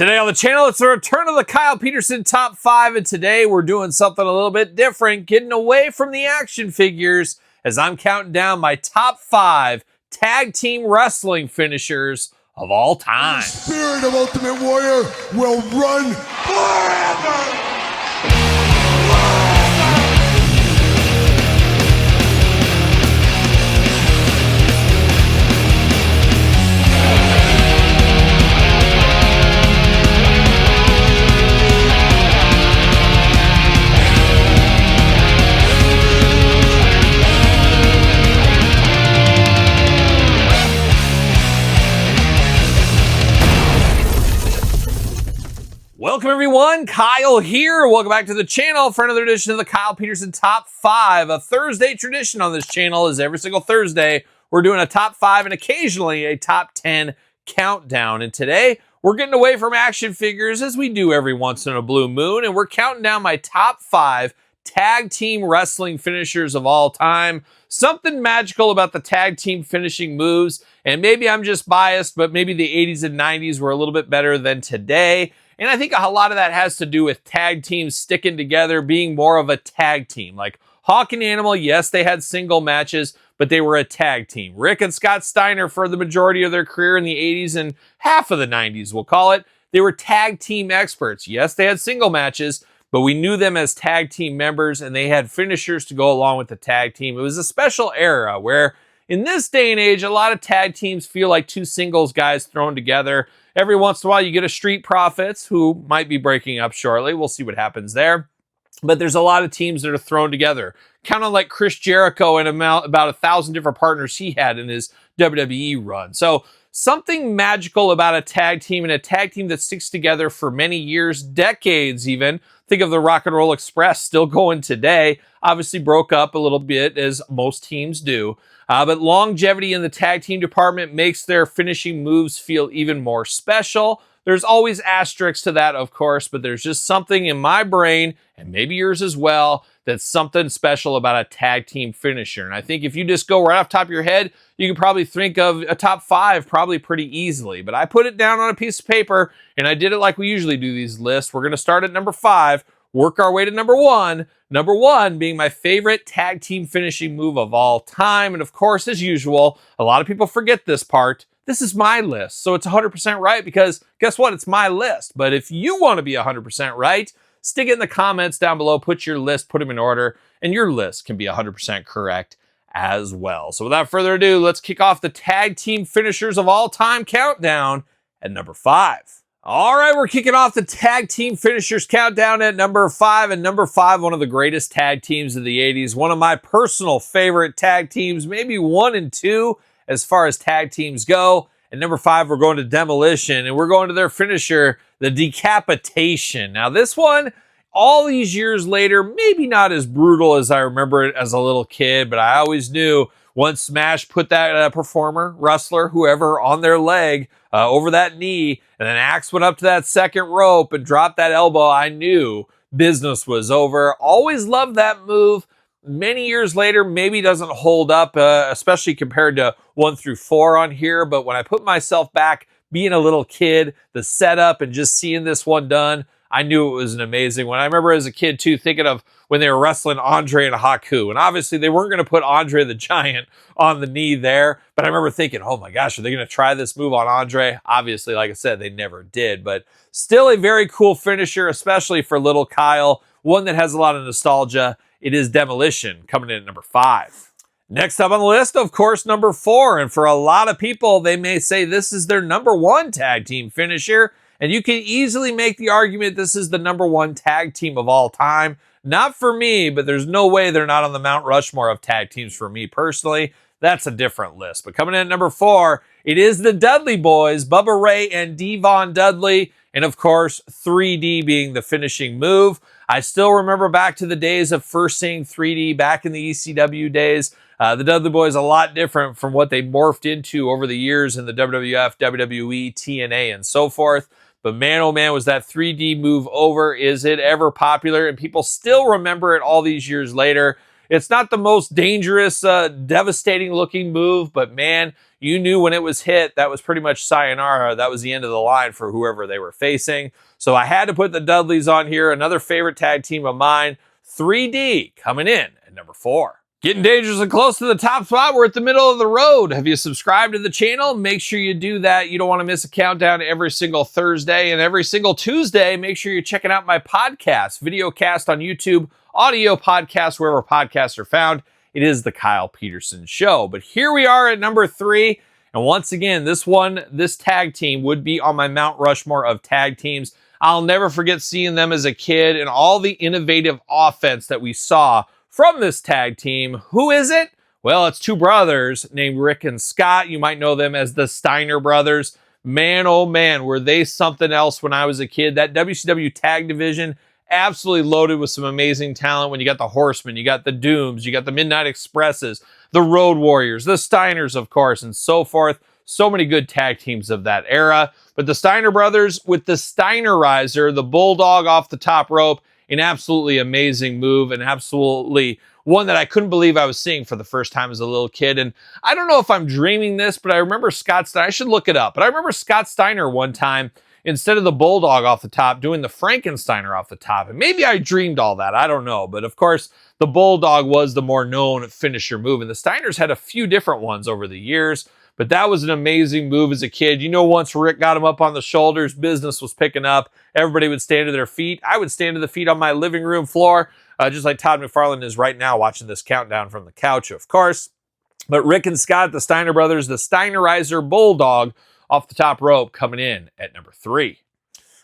Today on the channel, it's the return of the Kyle Peterson Top 5, and today we're doing something a little bit different, getting away from the action figures as I'm counting down my top 5 tag team wrestling finishers of all time. The spirit of Ultimate Warrior will run forever! Welcome everyone, Kyle here. Welcome back to the channel for another edition of the Kyle Peterson Top 5. A Thursday tradition on this channel is every single Thursday we're doing a top 5 and occasionally a top 10 countdown. And today we're getting away from action figures as we do every once in a blue moon, and we're counting down my top 5 tag team wrestling finishers of all time. Something magical about the tag team finishing moves, and maybe I'm just biased, but maybe the 80s and 90s were a little bit better than today. And I think a lot of that has to do with tag teams sticking together, being more of a tag team. Like Hawk and Animal, yes, they had single matches, but they were a tag team. Rick and Scott Steiner, for the majority of their career in the 80s and half of the 90s, we'll call it, they were tag team experts. Yes, they had single matches, but we knew them as tag team members, and they had finishers to go along with the tag team. It was a special era where, in this day and age, a lot of tag teams feel like two singles guys thrown together. Every once in a while, you get a Street Profits who might be breaking up shortly. We'll see what happens there. But there's a lot of teams that are thrown together. Kind of like Chris Jericho and about 1,000 different partners he had in his WWE run. So something magical about a tag team, and a tag team that sticks together for many years, decades even. Think of the Rock and Roll Express still going today. Obviously broke up a little bit, as most teams do. But longevity in the tag team department makes their finishing moves feel even more special. There's always asterisks to that, of course, but there's just something in my brain, and maybe yours as well, that's something special about a tag team finisher. And I think if you just go right off the top of your head, you can probably think of a top 5 probably pretty easily. But I put it down on a piece of paper, and I did it like we usually do these lists. We're going to start at number 5, work our way to number 1. Number 1 being my favorite tag team finishing move of all time. And of course, as usual, a lot of people forget this part. This is my list, so it's 100% right because guess what? It's my list. But if you want to be 100% right, stick it in the comments down below, put your list, put them in order, and your list can be 100% correct as well. So without further ado, let's kick off the tag team finishers of all time countdown at number 5. All right, we're kicking off the tag team finishers countdown at number 5. And number 5, one of the greatest tag teams of the 80s. One of my personal favorite tag teams, maybe 1 and 2 as far as tag teams go. And number 5, we're going to Demolition, and we're going to their finisher, the Decapitation. Now this one, all these years later, maybe not as brutal as I remember it as a little kid, but I always knew once Smash put that performer, wrestler, whoever, on their leg, over that knee, and then Axe went up to that second rope and dropped that elbow, I knew business was over. Always loved that move. Many years later, maybe doesn't hold up, especially compared to 1 through 4 on here. But when I put myself back, being a little kid, the setup and just seeing this one done, I knew it was an amazing one. I remember as a kid, too, thinking of when they were wrestling Andre and Haku. And obviously, they weren't going to put Andre the Giant on the knee there. But I remember thinking, oh my gosh, are they going to try this move on Andre? Obviously, like I said, they never did. But still a very cool finisher, especially for little Kyle. One that has a lot of nostalgia. It is Demolition, coming in at number 5. Next up on the list, of course, number 4. And for a lot of people, they may say this is their number 1 tag team finisher. And you can easily make the argument this is the number 1 tag team of all time. Not for me, but there's no way they're not on the Mount Rushmore of tag teams for me personally. That's a different list. But coming in at number 4, it is the Dudley Boyz, Bubba Ray and Devon Dudley. And of course, 3D being the finishing move. I still remember back to the days of first seeing 3D back in the ECW days. The Dudley Boyz a lot different from what they morphed into over the years in the WWF, WWE, TNA, and so forth. But man, oh man, was that 3D move over. Is it ever popular? And people still remember it all these years later. It's not the most dangerous, devastating looking move, but man, you knew when it was hit, that was pretty much sayonara. That was the end of the line for whoever they were facing. So I had to put the Dudleys on here. Another favorite tag team of mine, 3D, coming in at number 4. Getting dangerously close to the top spot. We're at the middle of the road. Have you subscribed to the channel? Make sure you do that. You don't want to miss a countdown every single Thursday and every single Tuesday. Make sure you're checking out my podcast, video cast on YouTube, audio podcast, wherever podcasts are found. It is The Kyle Peterson Show. But here we are at number 3. And once again, this tag team would be on my Mount Rushmore of tag teams. I'll never forget seeing them as a kid and all the innovative offense that we saw from this tag team. Who is it? Well, it's two brothers named Rick and Scott. You might know them as the Steiner brothers. Man, oh man, were they something else when I was a kid. That WCW tag division, absolutely loaded with some amazing talent. When you got the Horsemen, you got the Dooms, you got the Midnight Expresses, the Road Warriors, the Steiners, of course, and so forth. So many good tag teams of that era. But the Steiner brothers with the Steinerizer, the Bulldog off the top rope, an absolutely amazing move, and absolutely one that I couldn't believe I was seeing for the first time as a little kid. And I don't know if I'm dreaming this, but I remember Scott Steiner. I should look it up. But I remember Scott Steiner one time, instead of the Bulldog off the top, doing the Frankensteiner off the top. And maybe I dreamed all that. I don't know. But of course, the Bulldog was the more known finisher move. And the Steiners had a few different ones over the years. But that was an amazing move as a kid. You know, once Rick got him up on the shoulders, business was picking up. Everybody would stand to their feet. I would stand to the feet on my living room floor, just like Todd McFarlane is right now watching this countdown from the couch, of course. But Rick and Scott, the Steiner brothers, the Steinerizer Bulldog off the top rope, coming in at number 3.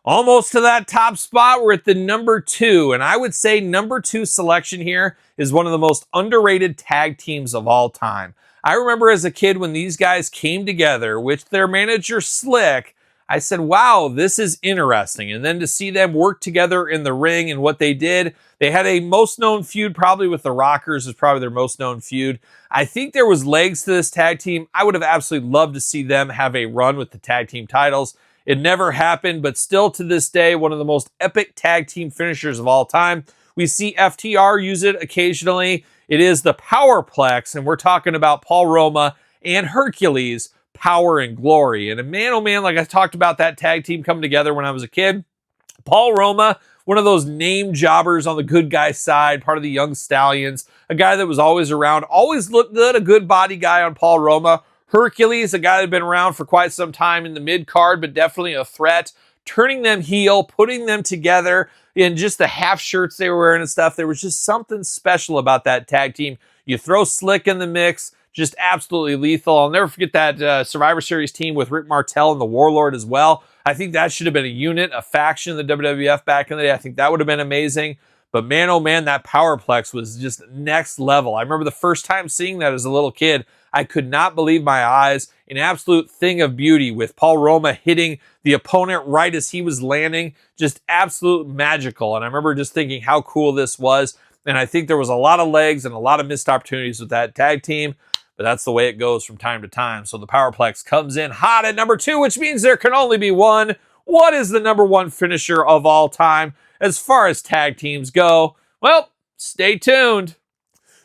Almost to that top spot, we're at the number 2. And I would say number 2 selection here is one of the most underrated tag teams of all time. I remember as a kid when these guys came together with their manager Slick, I said, wow, this is interesting. And then to see them work together in the ring and what they did, they had a most known feud probably with the Rockers, is probably their most known feud. I think there was legs to this tag team. I would have absolutely loved to see them have a run with the tag team titles. It never happened, but still to this day, one of the most epic tag team finishers of all time. We see FTR use it occasionally. It is the Powerplex, and we're talking about Paul Roma and Hercules, Power and Glory. And man, oh man, like I talked about that tag team coming together when I was a kid. Paul Roma, one of those name jobbers on the good guy side, part of the Young Stallions, a guy that was always around, always looked good, a good body guy on Paul Roma. Hercules, a guy that had been around for quite some time in the mid-card, but definitely a threat. Turning them heel, putting them together in just the half shirts they were wearing and stuff. There was just something special about that tag team. You throw Slick in the mix, just absolutely lethal. I'll never forget that Survivor Series team with Rick Martel and the Warlord as well. I think that should have been a unit, a faction in the WWF back in the day. I think that would have been amazing. But man, oh man, that Powerplex was just next level. I remember the first time seeing that as a little kid. I could not believe my eyes. An absolute thing of beauty with Paul Roma hitting the opponent right as he was landing. Just absolute magical. And I remember just thinking how cool this was. And I think there was a lot of legs and a lot of missed opportunities with that tag team. But that's the way it goes from time to time. So the Powerplex comes in hot at number 2, which means there can only be one. What is the number 1 finisher of all time as far as tag teams go? Well, stay tuned.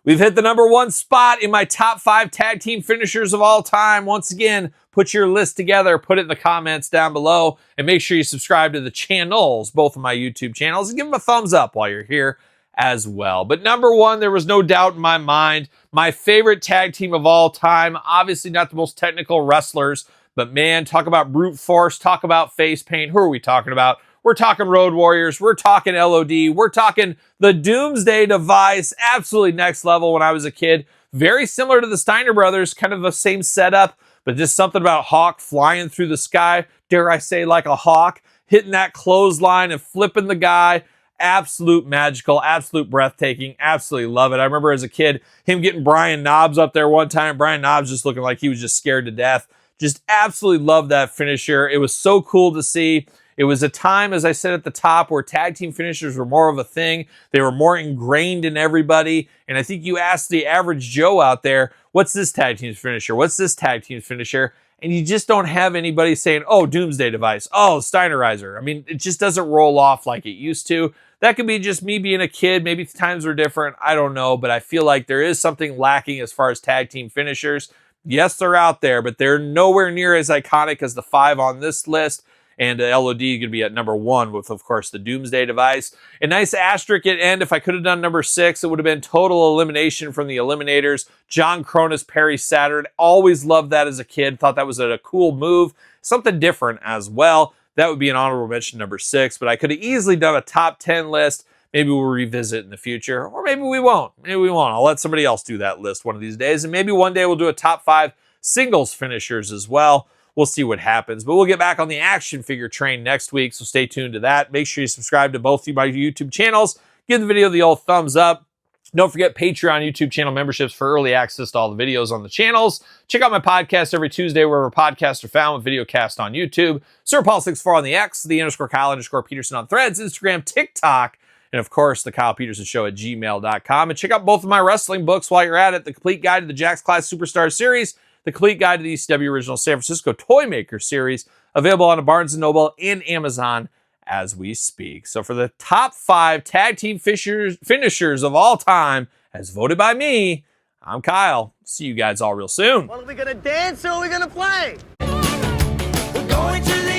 We've hit the number 1 spot in my top 5 tag team finishers of all time. Once again, put your list together, put it in the comments down below, and make sure you subscribe to the channels, both of my YouTube channels, and give them a thumbs up while you're here as well. But number 1, there was no doubt in my mind, my favorite tag team of all time. Obviously not the most technical wrestlers, but man, talk about brute force, talk about face paint. Who are we talking about? We're talking Road Warriors. We're talking LOD. We're talking the Doomsday Device. Absolutely next level when I was a kid. Very similar to the Steiner brothers, kind of the same setup, but just something about Hawk flying through the sky. Dare I say like a hawk, hitting that clothesline and flipping the guy. Absolute magical, absolute breathtaking. Absolutely love it. I remember as a kid, him getting Brian Knobbs up there one time. Brian Knobbs just looking like he was just scared to death. Just absolutely loved that finisher. It was so cool to see. It was a time, as I said at the top, where tag team finishers were more of a thing. They were more ingrained in everybody. And I think you ask the average Joe out there, what's this tag team's finisher? What's this tag team's finisher? and you just don't have anybody saying, oh, Doomsday Device, oh, Steinerizer. I mean, it just doesn't roll off like it used to. That could be just me being a kid. Maybe times were different. I don't know, but I feel like there is something lacking as far as tag team finishers. Yes, they're out there, but they're nowhere near as iconic as the 5 on this list. And LOD is going to be at number 1 with, of course, the Doomsday Device. A nice asterisk at end. If I could have done number 6, it would have been Total Elimination from the Eliminators. John Cronus, Perry Saturn. Always loved that as a kid. Thought that was a cool move. Something different as well. That would be an honorable mention, number 6. But I could have easily done a top 10 list. Maybe we'll revisit in the future. Or maybe we won't. Maybe we won't. I'll let somebody else do that list one of these days. And maybe one day we'll do a top 5 singles finishers as well. We'll see what happens. But we'll get back on the action figure train next week, so stay tuned to that. Make sure you subscribe to both of my YouTube channels. Give the video the old thumbs up. Don't forget Patreon YouTube channel memberships for early access to all the videos on the channels. Check out my podcast every Tuesday wherever podcasts are found with videocast on YouTube. SirPaul64 on the X, _Kyle_Peterson on Threads, Instagram, TikTok, and of course, TheKylePetersonShow at gmail.com. And check out both of my wrestling books while you're at it. The Complete Guide to the Jakks Class Superstar Series, The Complete Guide to the ECW Original San Francisco Toymaker Series, available on Barnes & Noble and Amazon as we speak. So for the top 5 tag team finishers of all time, as voted by me, I'm Kyle. See you guys all real soon. Well, are we going to dance or are we going to play? We're going to